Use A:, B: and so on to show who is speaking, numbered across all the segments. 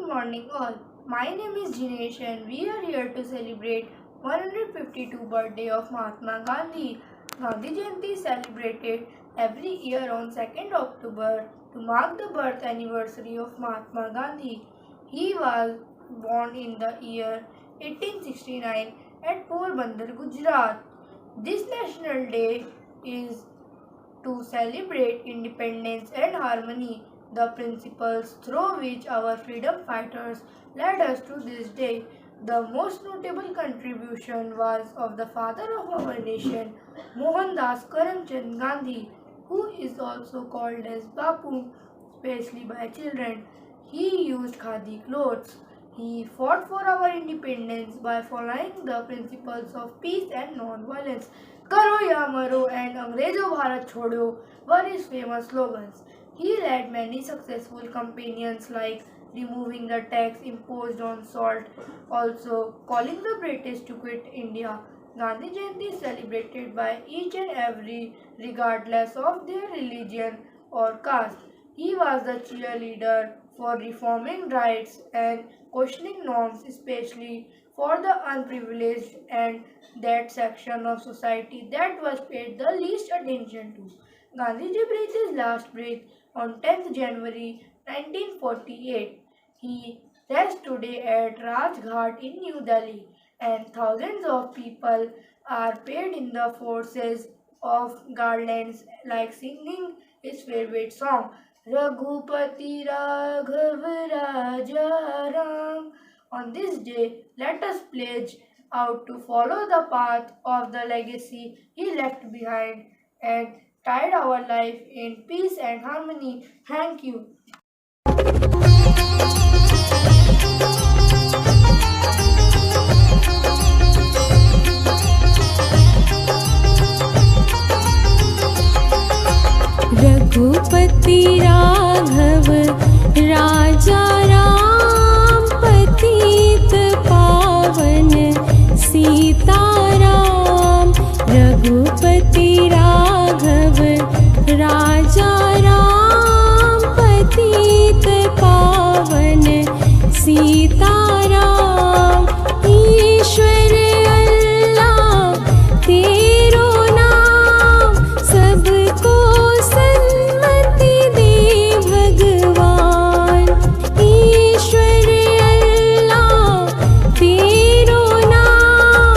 A: Morning all. My name is Jinesh and we are here to celebrate 152 birthday of Mahatma Gandhi. Gandhi Jayanti is celebrated every year on 2nd October to mark the birth anniversary of Mahatma Gandhi. He was born in the year 1869 at Porbandar, Gujarat. This national day is to celebrate independence and harmony, the principles through which our freedom fighters led us to this day. The most notable contribution was of the father of our nation, Mohandas Karamchand Gandhi, who is also called as Bapu, especially by children. He used khadi clothes. He fought for our independence by following the principles of peace and non-violence. Karo ya maro and Angrezo Bharat Chodo were his famous slogans. He led many successful campaigns like removing the tax imposed on salt, also calling the British to quit India. Gandhi Jayanti is celebrated by each and every regardless of their religion or caste. He was the cheerleader for reforming rights and questioning norms, especially for the unprivileged and that section of society that was paid the least attention to. Gandhiji breathed his last breath on 10th January 1948. He rests today at Rajghat in New Delhi, and thousands of people are paid in the forces of garlands like singing his favorite song, Raghupati Raghav Raja Ram. On this day, let us pledge out to follow the path of the legacy he left behind and guide our life in peace and harmony. Thank you.
B: Raghupati Raghav राजा राम पतित पावन सीताराम रघुपति राघव राजा राम पतित पावन सीताराम ईश्वर अल्लाह तेरो नाम सबको सन्मति दे भगवान ईश्वर अल्लाह तेरो नाम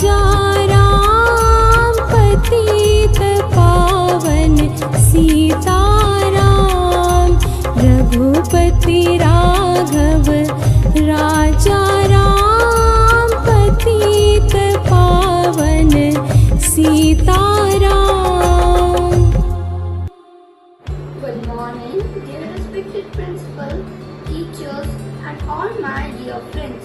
B: राजा राम पतित पावन सीताराम रघुपति राघव राजा राम पतित पावन Sitaram.
A: Good morning, dear respected principal, teachers, and all my dear friends.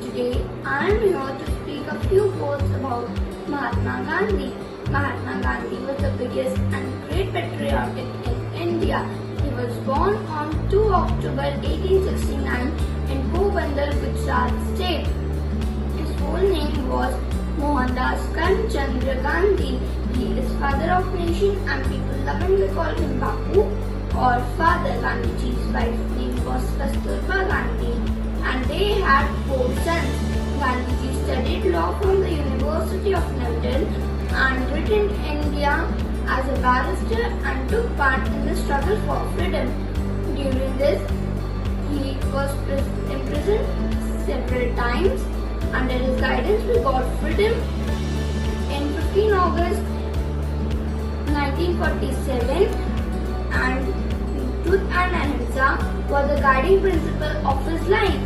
A: Today, I am here to speak a few words about Mahatma Gandhi. Mahatma Gandhi was the biggest and great patriotic in India. He was born on 2 October 1869 in Porbandar, Gujarat state. His full name was Mohandas Karamchandra Gandhi. He is father of nation and people lovingly call him Bapu or Father. Gandhiji's wife's name was Kasturba Gandhi and they had 4 sons. Gandhiji studied law from the University of London and returned India as a barrister and took part in the struggle for freedom. During this, he was imprisoned several times. Under his guidance, we got freedom. In 15 August 1947, and truth and ahimsa were the guiding principle of his life.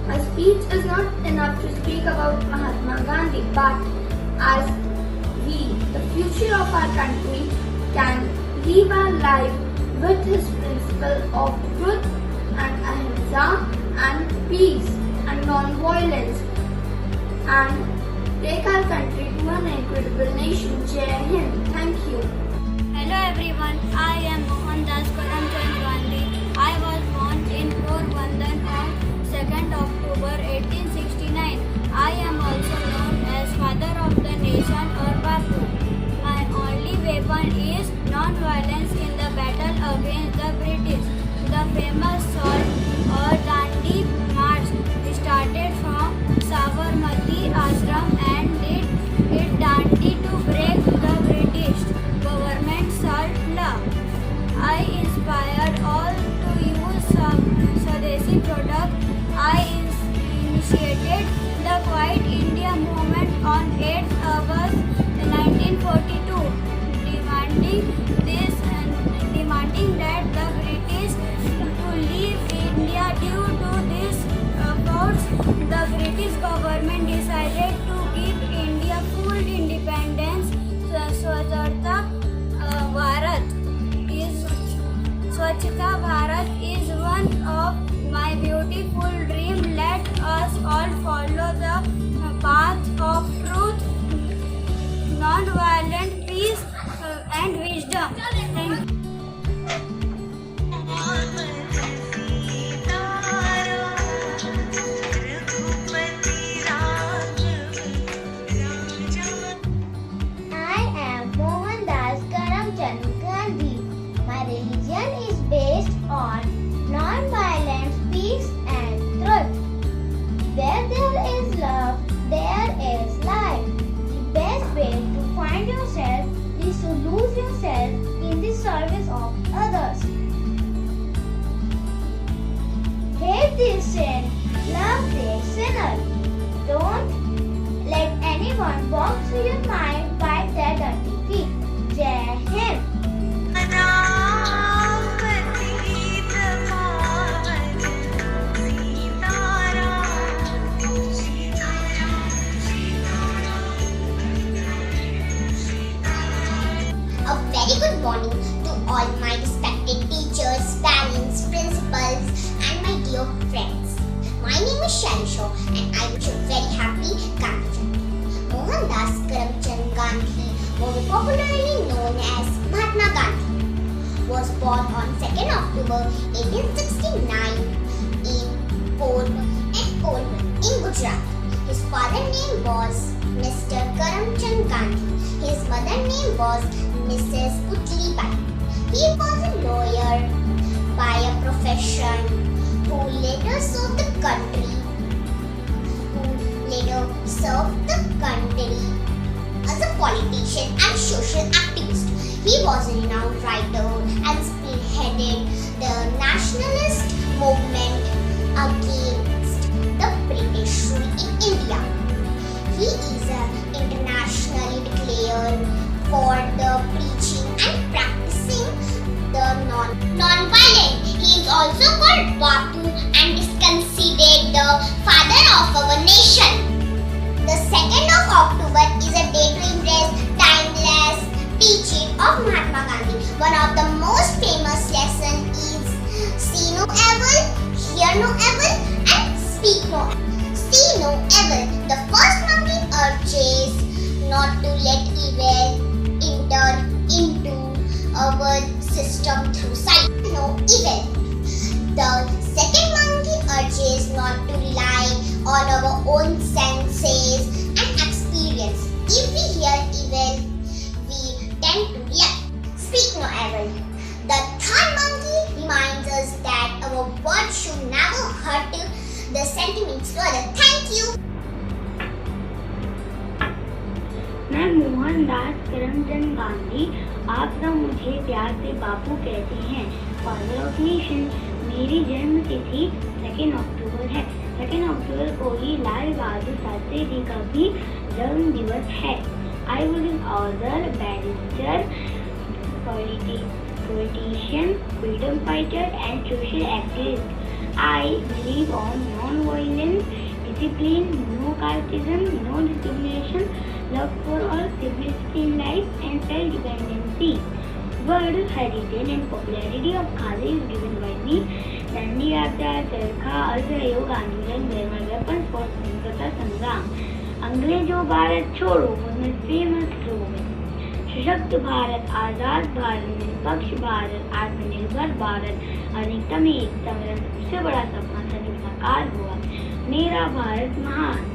A: A speech is not enough to speak about Mahatma Gandhi, but as we, the future of our country, can live our life with his principle of truth and ahimsa and peace and non-violence and take our country to an incredible nation. Jai Hind. Thank you.
C: Hello everyone, I am Mohandas Karamchand Gandhi. I was born in Porbandar on 2nd October 1869. I am also known as Father of the Nation or Bapu. My only weapon is non-violence in the battle against the British. The famous salt or Dandi March started from Sabarmati Ashram and did it Dandi to break the British government salt law. I inspired all to use Swadeshi product. I initiated the Quiet India movement on 8th August 1942, demanding that the British to leave India. Due to these efforts, the British government decided to give India full independence. Swachhta Bharat is one of my beautiful dream. Let us all follow the path of truth, non-violent peace and wisdom. Thank you.
D: I am Mohandas Karamchand Gandhi. My religion is based on non-violence, peace and truth. Where there is love, there is life. The best way to find yourself is to lose yourself in the service of others. Hate the sin, love the sinner. Don't let anyone walk through your mind by their dirty feet. Jai Hind.
E: A very good morning to all my respected teachers, parents, principals, and my dear friends. My name is Sharisha and I wish you a very happy Gandhi Jayanti. Mohandas Karamchand Gandhi, more popularly known as Mahatma Gandhi, was born on 2nd October 1869 in Porbandar in Gujarat. His father's name was Mr. Karamchand Gandhi. His mother's name was Mrs. Putli Bai. He was a lawyer by a profession who later served the country as a politician and social activist. He was a renowned writer and spearheaded the nationalist movement against the British rule in India. He October is a day to impress timeless teaching of Mahatma Gandhi. One of the most famous lessons is see no evil, hear no evil, and speak no evil. See no evil. The first monkey urges not to let evil enter into our system through sight. No evil. The second monkey urges not to rely on our own senses and experience. If we hear evil, we tend to react. Speak no evil. The third monkey reminds us that our words should never hurt the sentiments to others. Thank you.
F: मैं मोहनदास करमचंद गांधी, आप सब मुझे प्यार से बापू कहते हैं। Father of nation. मेरी जन्म तिथि 2 अक्टूबर है। 2 अक्टूबर को ही लाल बहादुर शास्त्री जी का भी जन्म दिवस है। I was an author, barrister, politician, freedom fighter and social activist. I believe on non-violence, discipline, no casteism, no discrimination, love for all, simplicity in life and self-dependency. World heritage and popularity of Gandhi is given by me. Dandi Yatra, चरखा, असहयोग आंदोलन, weapons for स्वतंत्रता संग्राम, अंग्रेजों भारत छोड़ो was my famous slogan. सशक्त भारत, आजाद भारत, निष्पक्ष भारत, आत्मनिर्भर भारत, अनेकता में एकता मेरा सबसे बड़ा सपना था जो साकार हुआ। मेरा भारत महान,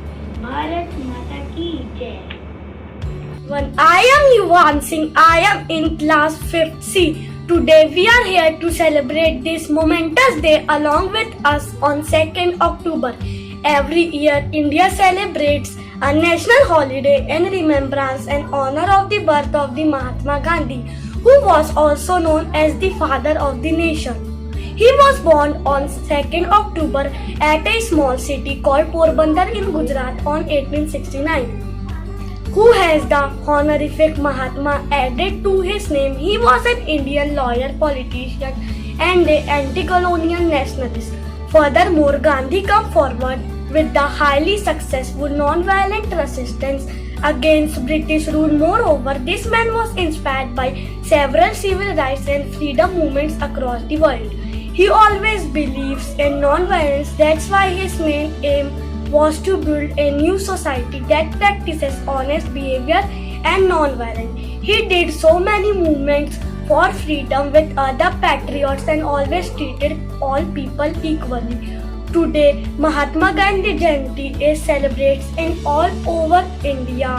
F: भारत माता की जय।
G: When I am Yuvan Singh, I am in class 5th C. Today we are here to celebrate this momentous day along with us on 2nd October. Every year India celebrates a national holiday in remembrance and honor of the birth of the Mahatma Gandhi, who was also known as the father of the nation. He was born on 2nd October at a small city called Porbandar in Gujarat on 1869. Who has the honorific Mahatma added to his name? He was an Indian lawyer, politician and an anti-colonial nationalist. Furthermore, Gandhi came forward with the highly successful non-violent resistance against British rule. Moreover, this man was inspired by several civil rights and freedom movements across the world. He always believes in non-violence. That's why his main aim was to build a new society that practices honest behavior and non-violence. He did so many movements for freedom with other patriots and always treated all people equally. Today, Mahatma Gandhi Jayanti is celebrated in all over India,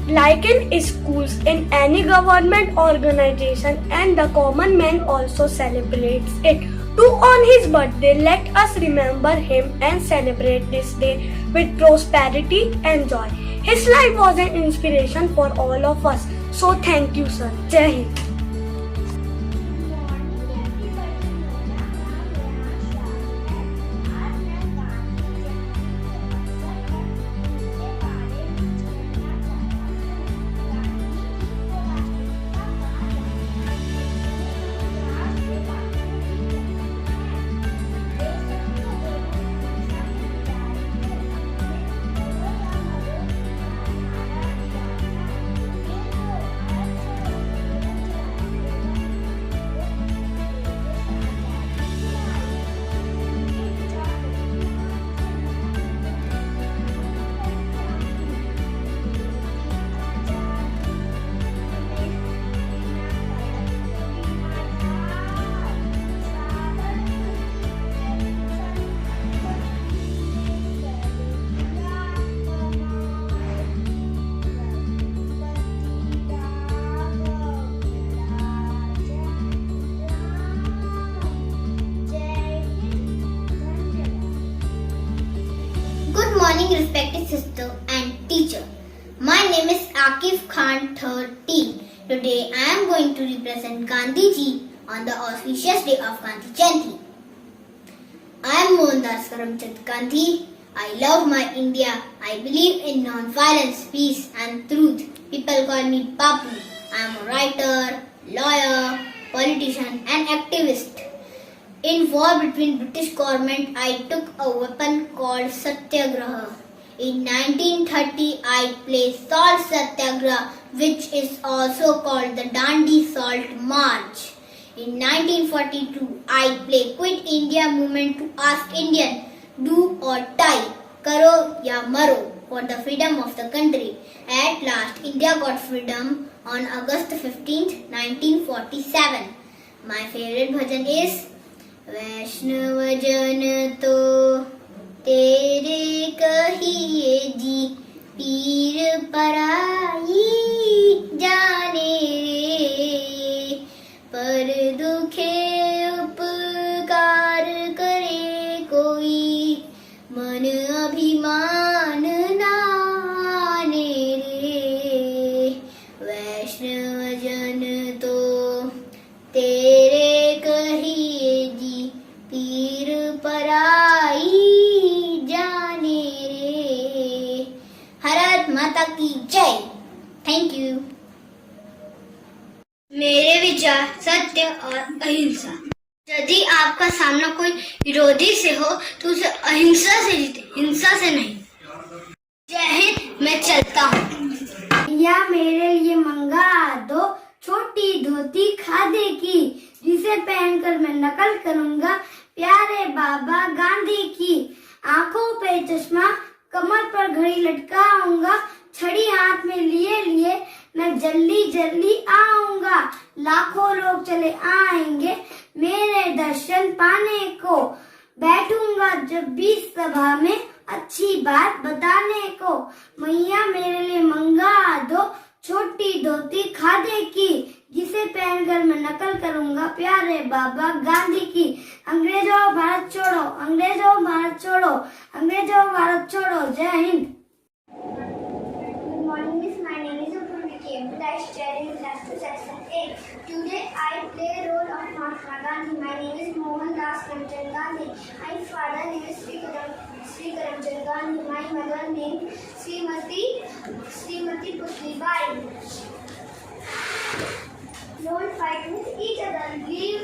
G: like in schools, in any government organization, and the common man also celebrates it. To on his birthday, let us remember him and celebrate this day with prosperity and joy. His life was an inspiration for all of us. So thank you, sir. Jai Hind.
E: Good morning, respected sister and teacher. My name is Akif Khan, 3rd T. Today I am going to represent Gandhi ji on the auspicious day of Gandhi Jayanti. I am Mohandas Karamchand Gandhi. I love my India. I believe in non-violence, peace and truth. People call me Bapu. I am a writer, lawyer, politician and activist. In war between British government, I took a weapon called Satyagraha. In 1930, I played Salt Satyagraha, which is also called the Dandi Salt March. In 1942, I played Quit India movement to ask Indian, do or die, karo ya maro, for the freedom of the country. At last, India got freedom on August 15, 1947. My favorite bhajan is Vaishnav Jan To Tere Kahiye Ji Peer Parai Jane Re Par Dukhe Upkar Kare Koi Man Abhiman Nane Re Vaishnav Jan To Tere Kahiye Ji Peer Parai Jane Re. Bharat Mata Ki Jai. Thank you.
C: मेरे विचार सत्य और अहिंसा। यदि आपका सामना कोई विरोधी से हो तो उसे अहिंसा से जीते, हिंसा से नहीं। जय हिंद, मैं चलता हूँ।
H: या मेरे लिए मंगा दो छोटी धोती खादी की, जिसे पहनकर मैं नकल करूंगा प्यारे बाबा गांधी की। आंखों पे चश्मा, कमर पर घड़ी लटकाऊंगा, छड़ी हाथ में लिए लिए मैं जल्दी जल्दी आऊंगा। लाखों लोग चले आएंगे मेरे दर्शन पाने को, बैठूंगा जब भी सभा में अच्छी बात बताने को। मैया मेरे लिए मंगा दो छोटी धोती खादी की, जिसे पहनकर मैं नकल करूंगा प्यारे बाबा गांधी की। अंग्रेजों भारत छोड़ो, अंग्रेजों भारत छोड़ो, अंग्रेजों भारत छोड़ो। जय Hind.
D: Good morning, miss. My name is Upur. We came to the chair in class 2 section 8. Today I play role of Mahatma Gandhi. My name is Mohandas Karamchand Gandhi. My father name is Sri Karamchand Gandhi. My mother name Srimati Putlibai. Don't fight with each other. Live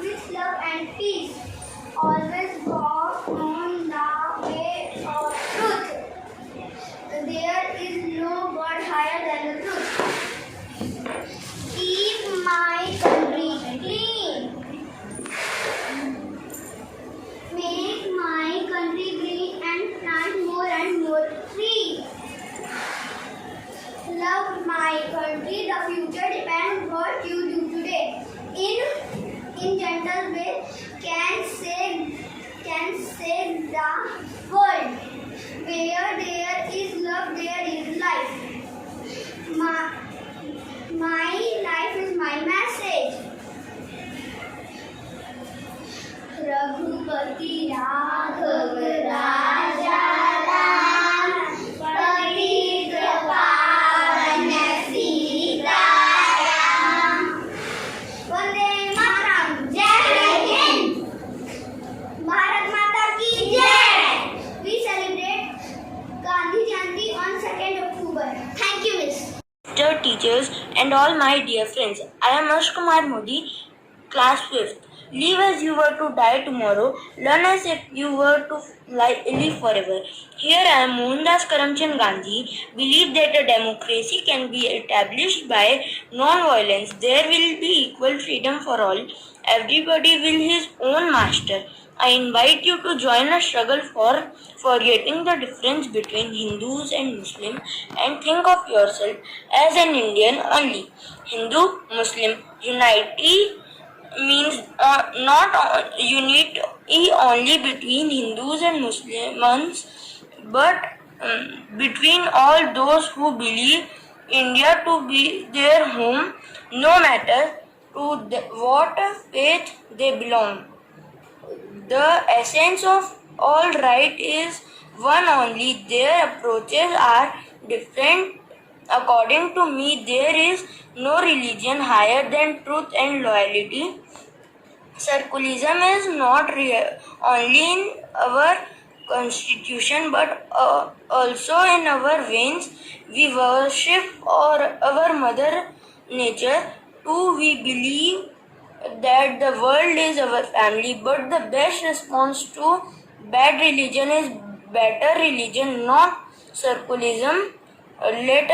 D: with love and peace. Always walk on the way of truth. There is no God higher than the truth. Keep my country clean. Make my country green and plant more and more trees. Love my country. The future depends what you do today. In gentle way can save the world. Where there is love, there is life. My life is my message. Raghupati Raghav Raja Ram Patith Pavan Sitaram. Vande Mataram. Jai Hind. Bharat Mata Ki Jai. We celebrate Gandhi Jayanti on 2nd October. Thank you, miss.
F: Dear teachers and all my dear friends, I am Ash Kumar Modi, class 5th. Live as you were to die tomorrow, learn as if you were to live forever. Here I am, Mohandas Karamchand Gandhi, believe that a democracy can be established by non-violence. There will be equal freedom for all. Everybody will his own master. I invite you to join a struggle for forgetting the difference between Hindus and Muslims and think of yourself as an Indian only. Hindu, Muslim, unity means not unity only between Hindus and Muslims, but between all those who believe India to be their home, no matter to what faith they belong. The essence of all right is one only. Their approaches are different. According to me, there is no religion higher than truth and loyalty. Secularism is not only in our constitution but also in our veins. We worship our mother nature too. We believe that the world is our family, but the best response to bad religion is better religion, not secularism. Let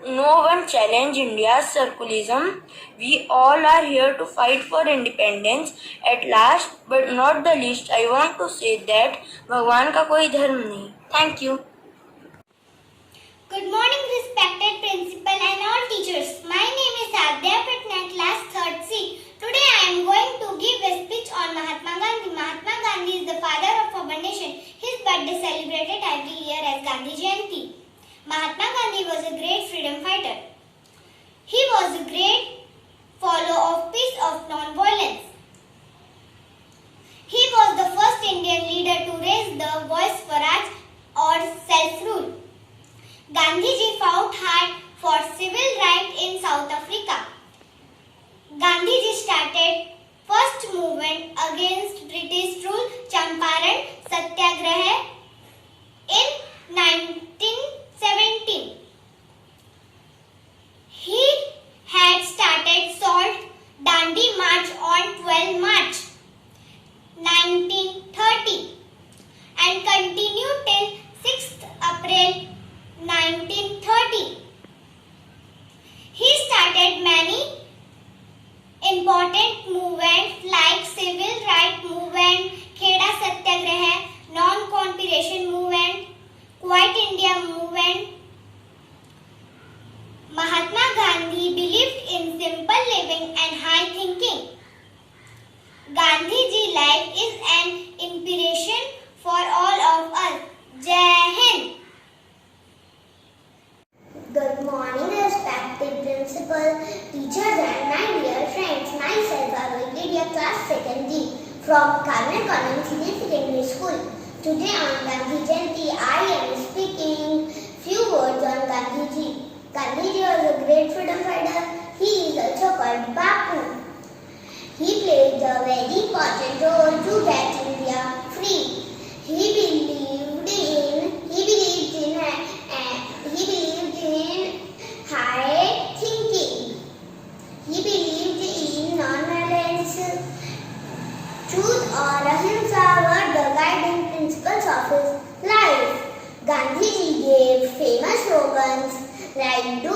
F: no one challenge India's secularism. We all are here to fight for independence. At last, but not the least, I want to say that भगवान का कोई धर्म नहीं. Thank you.
D: Good morning, respected principal and all teachers. My name is Adya Patna, class 3rd C. Today I am going to give a speech on Mahatma Gandhi. Mahatma Gandhi is the father of our nation. His birthday celebrated every year as Gandhi Jayanti. Mahatma Gandhi was a great freedom fighter. He was a great follower of peace of non-violence. He was the first Indian leader to raise the voice for Swaraj or self-rule. Gandhiji fought hard for civil rights in South Africa. Gandhiji started first movement against British rule, Champaran Satyagraha, in 1917. He had started Salt Dandi March on 12 March 1930 and continued till 6th April 1930. He started many important movements like Civil Rights Movement, Kheda Satyagraha, Non-Cooperation Movement, Quiet India Movement. Mahatma Gandhi believed in simple living and high thinking. Gandhiji's life is an inspiration for all of us. Jai Hind.
E: Good morning, respected principal, teachers and my dear friends. Myself, Avaikidia, class 2nd D from Carmel Convent Senior Secondary School. Today on Gandhi Jayanti, I am speaking few words on Gandhiji. Gandhiji was a great freedom fighter. He is also called Bapu. He played a very important role to get India free. He believed in high thinking. He believed in non-violence. Truth or ahimsa were the guiding principles of his life. Gandhiji gave famous slogans like "Do